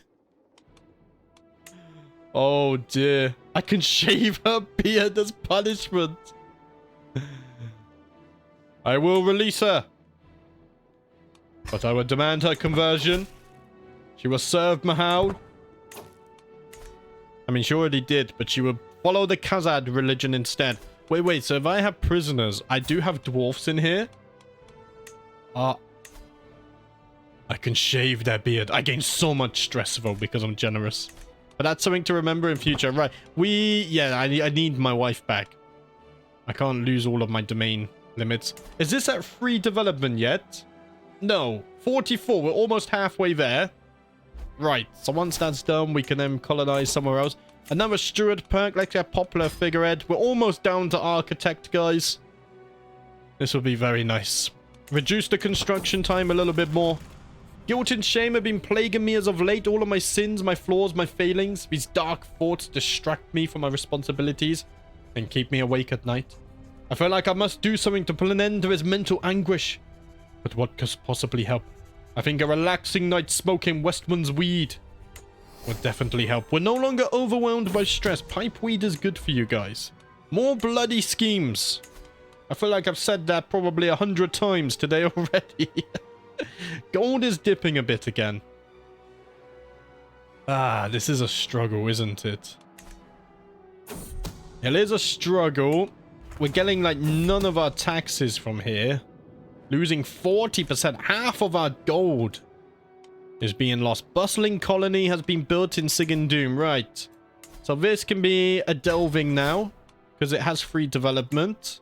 Oh dear. I can shave her beard as punishment. I will release her. But I will demand her conversion. She will serve Mahal. I mean, she already did, but she will follow the Khazad religion instead. Wait, so if I have prisoners, I do have dwarfs in here. I can shave their beard. I gain so much stress though because I'm generous. But that's something to remember in future. Right. I need my wife back. I can't lose all of my domain limits. Is this at free development yet? No. 44. We're almost halfway there. Right. So once that's done, we can then colonize somewhere else. Another steward perk. Let's get popular figurehead. We're almost down to architect, guys. This will be very nice. Reduce the construction time a little bit more. Guilt and shame have been plaguing me as of late. All of my sins, my flaws, my failings. These dark thoughts distract me from my responsibilities and keep me awake at night. I feel like I must do something to put an end to his mental anguish. But what could possibly help? I think a relaxing night smoking Westman's weed would definitely help. We're no longer overwhelmed by stress. Pipe weed is good for you guys. More bloody schemes. I feel like I've said that probably 100 times today already. Gold is dipping a bit again. This is a struggle, isn't it? It is a struggle. We're getting like none of our taxes from here. Losing 40%. Half of our gold is being lost. Bustling colony has been built in Khazad-Dum. Right. So this can be a delving now, because it has free development.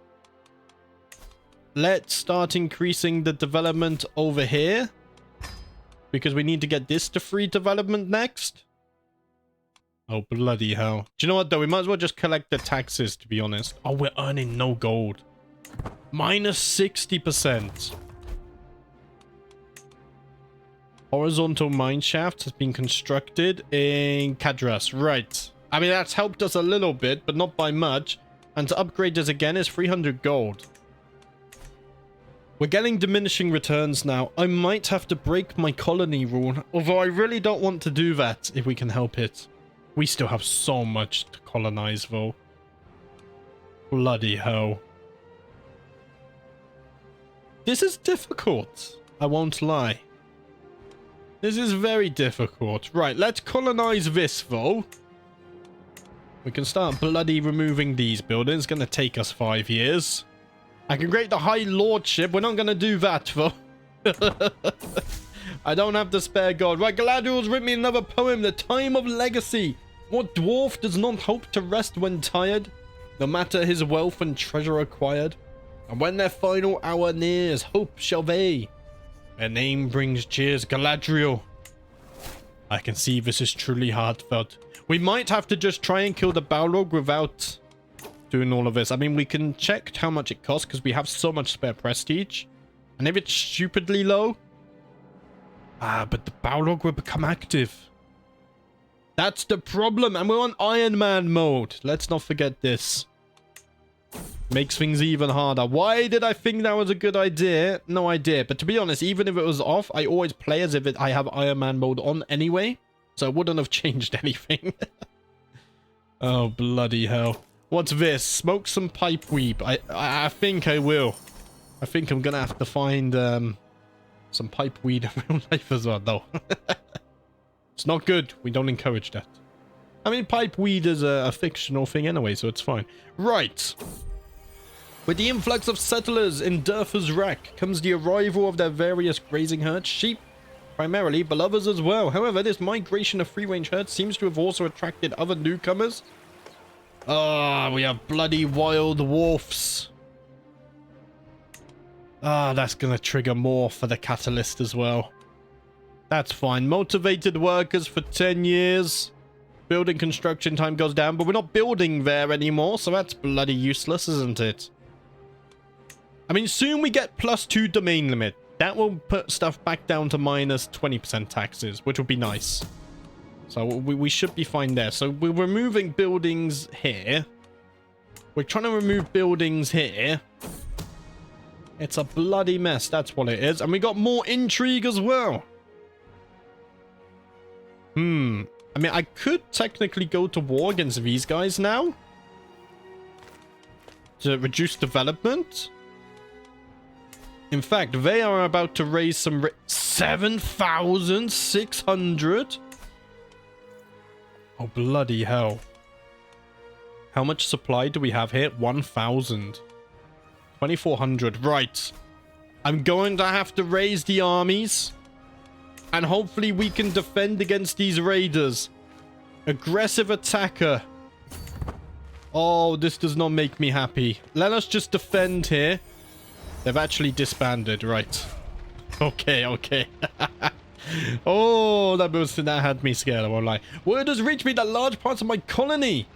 Let's start increasing the development over here, because we need to get this to free development next. Oh, bloody hell. Do you know what, though? We might as well just collect the taxes, to be honest. Oh, we're earning no gold. Minus 60%. Horizontal mine shaft has been constructed in Cadras. Right. I mean, that's helped us a little bit, but not by much. And to upgrade this again is 300 gold. We're getting diminishing returns now. I might have to break my colony rule, although I really don't want to do that if we can help it. We still have so much to colonize, though. Bloody hell. This is difficult. I won't lie. This is very difficult. Right, let's colonize this, though. We can start bloody removing these buildings. It's going to take us 5 years. I can create the High Lordship. We're not going to do that, though. I don't have the spare gold. Right, Galadriel's written me another poem. The Time of Legacy. What dwarf does not hope to rest when tired, no matter his wealth and treasure acquired? And when their final hour nears, hope shall they. Their name brings cheers. Galadriel. I can see this is truly heartfelt. We might have to just try and kill the Balrog without doing all of this. I mean, we can check how much it costs because we have so much spare prestige. And if it's stupidly low... but the Balrog will become active. That's the problem. And we're on Iron Man mode. Let's not forget this. Makes things even harder. Why did I think that was a good idea? No idea. But to be honest, even if it was off, I always play as if I have Iron Man mode on anyway. So it wouldn't have changed anything. Oh, bloody hell. What's this? Smoke some pipe weed. I think I will. I think I'm going to have to find some pipe weed in real life as well, though. It's not good. We don't encourage that. I mean, pipe weed is a fictional thing anyway, so it's fine. Right. With the influx of settlers in Durtha's Rack comes the arrival of their various grazing herds, sheep, primarily, but others as well. However, this migration of free-range herds seems to have also attracted other newcomers. We have bloody wild wolves. That's gonna trigger more for the catalyst as well. That's fine. Motivated workers for 10 years. Building construction time goes down, but we're not building there anymore, so that's bloody useless, isn't it? I mean, soon we get +2 domain limit. That will put stuff back down to minus 20% taxes, which will be nice. So we should be fine there. So we're removing buildings here. We're trying to remove buildings here. It's a bloody mess, that's what it is. And we got more intrigue as well. I mean, I could technically go to war against these guys now. To reduce development. In fact, they are about to raise some... 7,600? Oh, bloody hell. How much supply do we have here? 1,000. 2,400. Right. I'm going to have to raise the armies. And hopefully we can defend against these raiders. Aggressive attacker. Oh, this does not make me happy. Let us just defend here. They've actually disbanded, right. Okay, okay. Oh, that had me scared, I won't lie. Word has reached me that large parts of my colony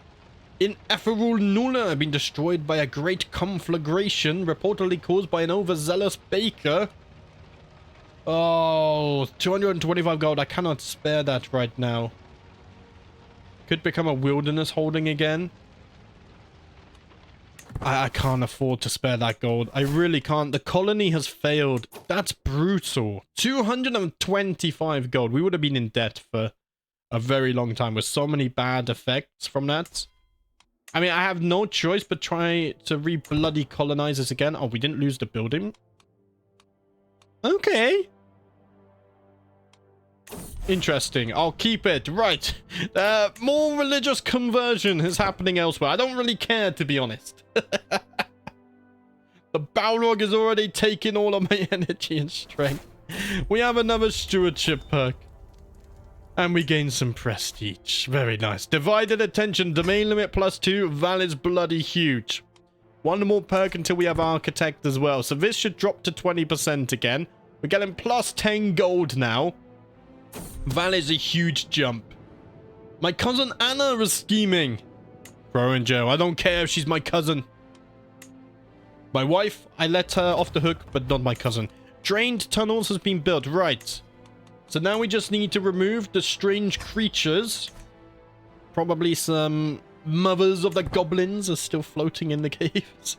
in Eferul Nula have been destroyed by a great conflagration, reportedly caused by an overzealous baker. Oh, 225 gold. I cannot spare that right now. Could become a wilderness holding again. I can't afford to spare that gold. I really can't. The colony has failed. That's brutal. 225 gold. We would have been in debt for a very long time with so many bad effects from that. I mean, I have no choice but try to re-bloody colonize this again. Oh, we didn't lose the building. Okay. Interesting. I'll keep it. Right. More religious conversion is happening elsewhere. I don't really care, to be honest. The Balrog is already taking all of my energy and strength. We have another stewardship perk. And we gain some prestige. Very nice. Divided attention. Domain limit +2. Val is bloody huge. One more perk until we have architect as well. So this should drop to 20% again. We're getting +10 gold now. Val is a huge jump. My cousin Anna is scheming. Throw her in jail. I don't care if she's my cousin. My wife, I let her off the hook, but not my cousin. Drained tunnels has been built. Right. So now we just need to remove the strange creatures. Probably some mothers of the goblins are still floating in the caves.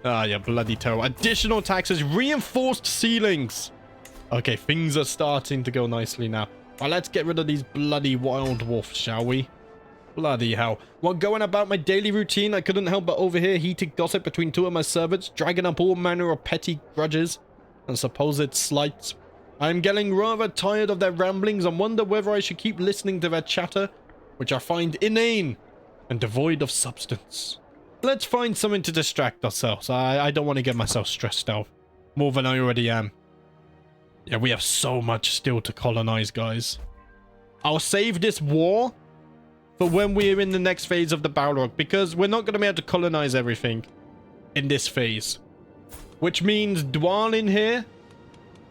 Ah, yeah, bloody terrible. Additional taxes, reinforced ceilings. Okay, things are starting to go nicely now. Well, let's get rid of these bloody wild wolves, shall we? Bloody hell. While going about my daily routine, I couldn't help but overhear heated gossip between two of my servants, dragging up all manner of petty grudges and supposed slights. I am getting rather tired of their ramblings and wonder whether I should keep listening to their chatter, which I find inane and devoid of substance. Let's find something to distract ourselves. I don't want to get myself stressed out more than I already am. Yeah, we have so much still to colonize, guys. I'll save this war for when we're in the next phase of the Balrog, because we're not going to be able to colonize everything in this phase. Which means Dwalin here,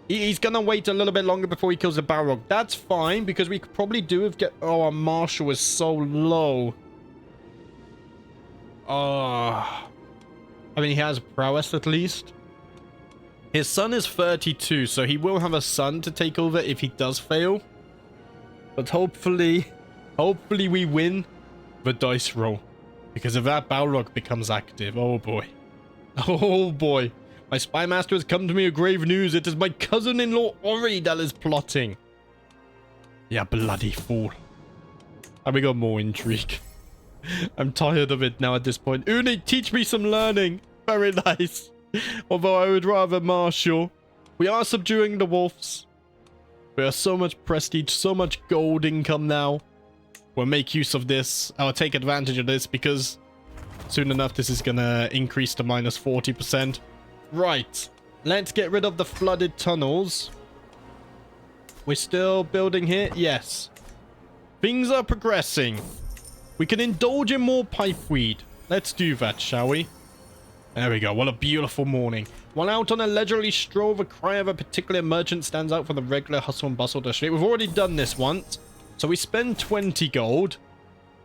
he's going to wait a little bit longer before he kills the Balrog. That's fine, because we could probably do if get... Oh, our marshal is so low. Oh. I mean, he has prowess at least. His son is 32, so he will have a son to take over if he does fail. But hopefully we win the dice roll. Because if that Balrog becomes active, oh boy. Oh boy. My spy master has come to me with grave news. It is my cousin-in-law Ori that is plotting. Yeah, bloody fool. And we got more intrigue. I'm tired of it now at this point. Uni, teach me some learning. Very nice. Although I would rather marshal. We are subduing the wolves. We have so much prestige, so much gold income now. We'll make use of this. I'll take advantage of this because soon enough this is going to increase to minus 40%. Right. Let's get rid of the flooded tunnels. We're still building here? Yes. Things are progressing. We can indulge in more pipeweed. Let's do that, shall we? There we go. What a beautiful morning. While out on a leisurely stroll, the cry of a particular merchant stands out from the regular hustle and bustle of the street. We've already done this once. So we spend 20 gold.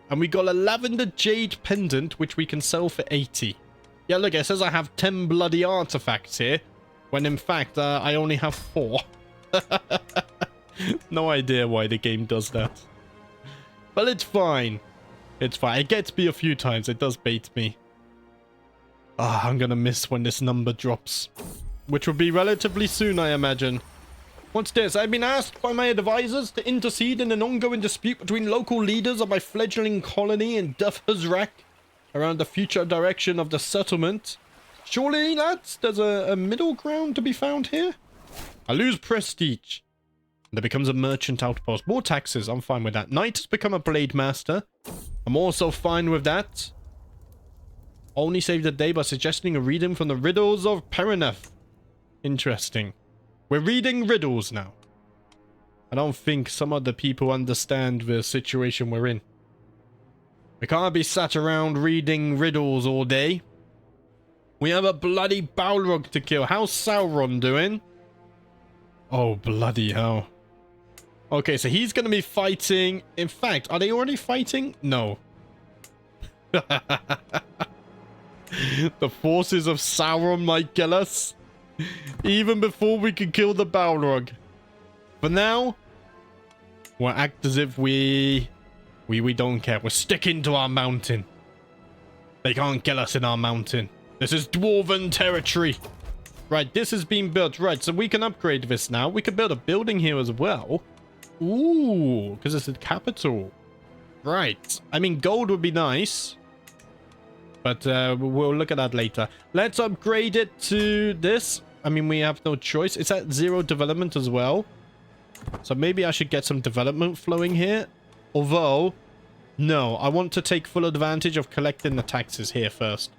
And we got a lavender jade pendant, which we can sell for 80. Yeah, look, it says I have 10 bloody artifacts here. When in fact, I only have 4. No idea why the game does that. But it's fine. It's fine. It gets me a few times. It does bait me. Ah, I'm gonna miss when this number drops. Which will be relatively soon, I imagine. What's this? I've been asked by my advisors to intercede in an ongoing dispute between local leaders of my fledgling colony in Dufhazrak around the future direction of the settlement. Surely, lads, there's a middle ground to be found here? I lose prestige. There becomes a merchant outpost. More taxes. I'm fine with that. Knight has become a blade master. I'm also fine with that. Only saved the day by suggesting a reading from the riddles of Pereneth. Interesting. We're reading riddles now. I don't think some other people understand the situation we're in. We can't be sat around reading riddles all day. We have a bloody Balrog to kill. How's Sauron doing? Oh, bloody hell. Okay, so he's going to be fighting. In fact, are they already fighting? No. The forces of Sauron might kill us. Even before we can kill the Balrog. For now, we'll act as if we don't care. We're sticking to our mountain. They can't kill us in our mountain. This is dwarven territory. Right, this has been built. Right, so we can upgrade this now. We could build a building here as well. Ooh, because it's a capital. Right. I mean, gold would be nice. But we'll look at that later. Let's upgrade it to this. I mean, we have no choice. It's at 0 development as well. So maybe I should get some development flowing here. Although, no, I want to take full advantage of collecting the taxes here first.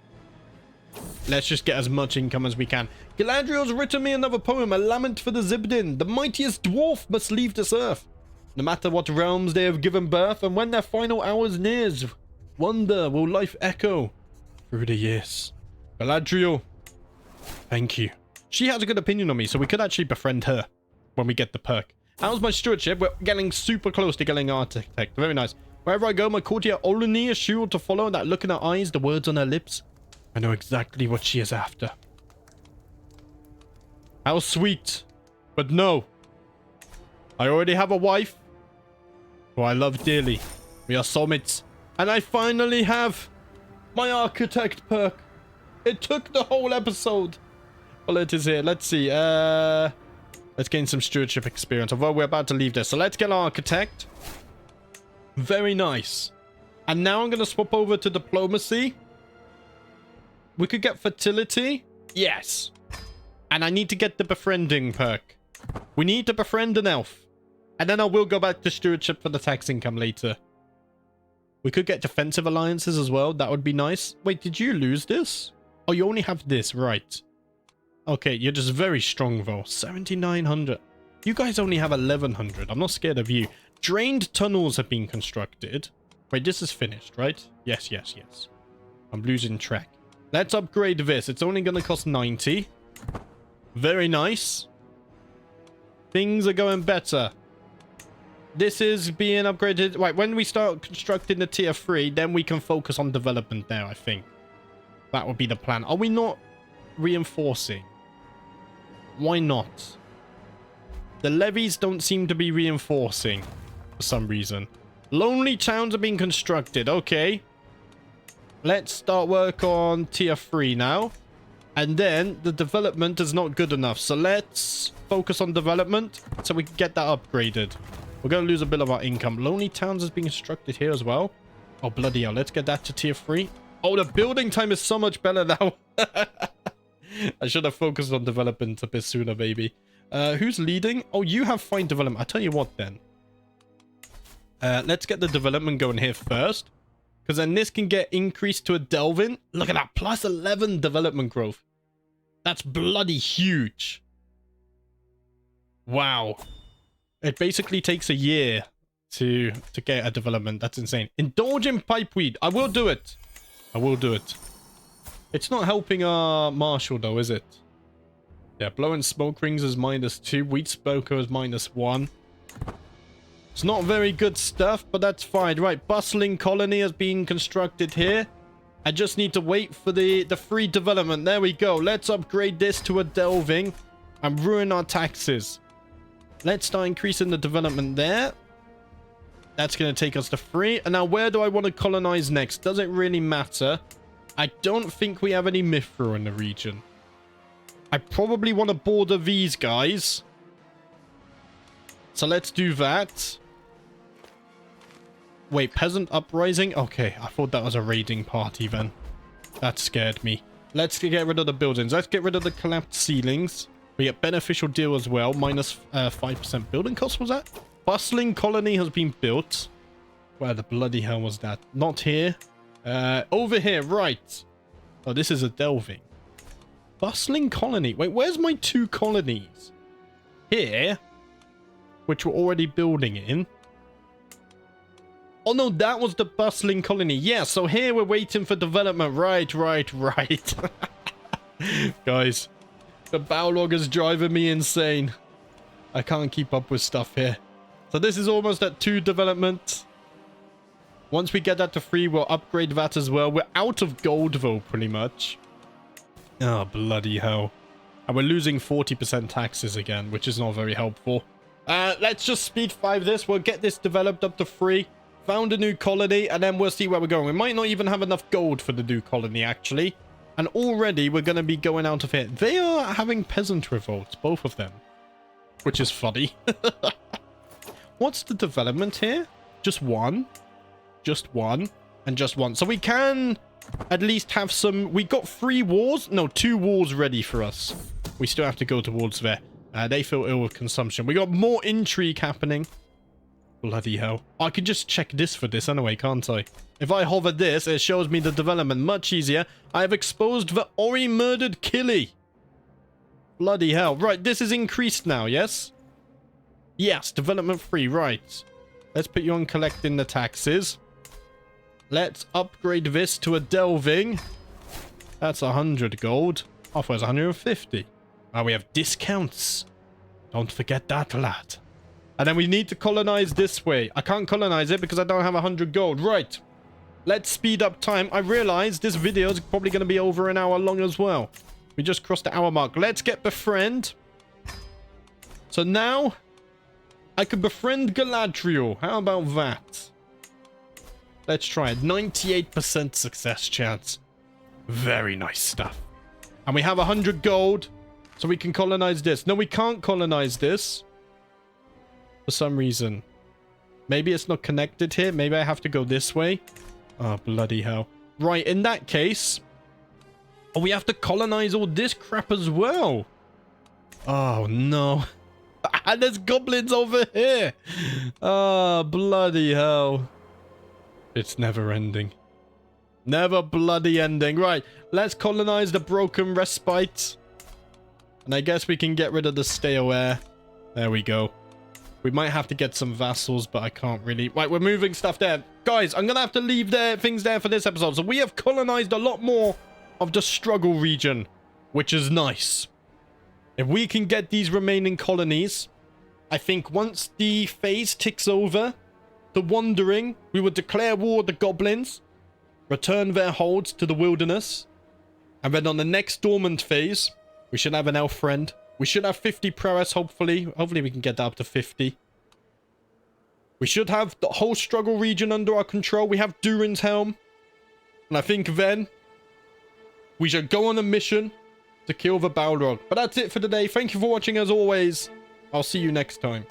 Let's just get as much income as we can. Galadriel's written me another poem, a lament for the Zibdin. The mightiest dwarf must leave this earth, no matter what realms they have given birth, and when their final hours nears, wonder will life echo through the years. Galadriel, thank you. She has a good opinion on me, so we could actually befriend her when we get the perk. How's my stewardship? We're getting super close to getting architect. Very nice. Wherever I go, my courtier Olani is sure to follow. That look in her eyes, the words on her lips. I know exactly what she is after. How sweet. But no. I already have a wife who I love dearly. We are soulmates. And I finally have my architect perk. It took the whole episode. Well, it is here. Let's see. Let's gain some stewardship experience. Although we're about to leave this. So let's get architect. Very nice. And now I'm going to swap over to diplomacy. We could get fertility. Yes. And I need to get the befriending perk. We need to befriend an elf. And then I will go back to stewardship for the tax income later. We could get defensive alliances as well. That would be nice. Wait, did you lose this? Oh, you only have this, right. Okay, you're just very strong though. 7,900. You guys only have 1,100. I'm not scared of you. Drained tunnels have been constructed. Wait, this is finished, right? Yes, yes, yes. I'm losing track. Let's upgrade this. It's only going to cost 90. Very nice. Things are going better. This is being upgraded. Right, when we start constructing the tier 3, then we can focus on development there, I think. That would be the plan. Are we not reinforcing? Why not? The levies don't seem to be reinforcing for some reason. Lonely towns are being constructed. Okay. Let's start work on tier 3 now. And then the development is not good enough. So let's focus on development so we can get that upgraded. We're going to lose a bit of our income. Lonely towns is being constructed here as well. Oh, bloody hell. Let's get that to tier 3. Oh, the building time is so much better now. I should have focused on development a bit sooner, baby. Who's leading? Oh, you have fine development. I'll tell you what then. Let's get the development going here first. Because then this can get increased to a delving. Look at that. Plus 11 development growth. That's bloody huge. Wow. It basically takes a year to get a development. That's insane. Indulge in pipeweed. I will do it. I will do it. It's not helping our marshal though, is it? Yeah, blowing smoke rings is -2. Wheat smoker is -1. It's not very good stuff, but that's fine. Right, bustling colony has been constructed here. I just need to wait for the free development. There we go. Let's upgrade this to a delving and ruin our taxes. Let's start increasing the development there. That's going to take us to 3. And now where do I want to colonize next? Does it really matter? I don't think we have any Mithril in the region. I probably want to border these guys. So let's do that. Wait, peasant uprising? Okay, I thought that was a raiding party then. That scared me. Let's get rid of the buildings. Let's get rid of the collapsed ceilings. We get beneficial deal as well. Minus 5% building cost, was that? Bustling colony has been built. Where the bloody hell was that? Not here. Over here, right. Oh, this is a delving. Bustling colony. Wait, where's my 2 colonies? Here. Which we're already building in. Oh no, that was the bustling colony. Yeah, so here we're waiting for development. Right. Guys, the Balrog is driving me insane. I can't keep up with stuff here. So this is almost at 2 development. Once we get that to 3, we'll upgrade that as well. We're out of gold though, pretty much. Oh, bloody hell. And we're losing 40% taxes again, which is not very helpful. Let's just speed 5 this. We'll get this developed up to 3. Found a new colony, and then we'll see where we're going. We might not even have enough gold for the new colony, actually. And already we're going to be going out of here. They are having peasant revolts, both of them. Which is funny. What's the development here? Just 1. Just 1. And just 1. So we can at least have some... We got 3 wars? No, 2 wars ready for us. We still have to go towards there. They feel ill with consumption. We got more intrigue happening. Bloody hell. I could just check this for this anyway, can't I? If I hover this, it shows me the development much easier. I have exposed the Ori murdered Killy. Bloody hell. Right, this is increased now, yes? Yes, development free, right. Let's put you on collecting the taxes. Let's upgrade this to a delving. That's 100 gold. Offers 150. Ah, we have discounts. Don't forget that, lad. And then we need to colonize this way. I can't colonize it because I don't have 100 gold. Right. Let's speed up time. I realize this video is probably going to be over an hour long as well. We just crossed the hour mark. Let's get befriend. So now I can befriend Galadriel. How about that? Let's try it. 98% success chance. Very nice stuff. And we have 100 gold. So we can colonize this. No, we can't colonize this. For some reason. Maybe it's not connected here. Maybe I have to go this way. Oh, bloody hell. Right, in that case... Oh, we have to colonize all this crap as well. Oh, no. And there's goblins over here. Oh, bloody hell. It's never ending. Never bloody ending. Right, let's colonize the broken respite. And I guess we can get rid of the stay aware. There we go. We might have to get some vassals, but I can't really... Right, we're moving stuff there. Guys, I'm going to have to leave things there for this episode. So we have colonized a lot more of the struggle region, which is nice. If we can get these remaining colonies, I think once the phase ticks over, the wandering, we would declare war on the goblins, return their holds to the wilderness, and then on the next dormant phase, we should have an elf friend. We should have 50 prowess, hopefully. Hopefully we can get that up to 50. We should have the whole struggle region under our control. We have Durin's Helm. And I think then we should go on a mission to kill the Balrog. But that's it for today. Thank you for watching as always. I'll see you next time.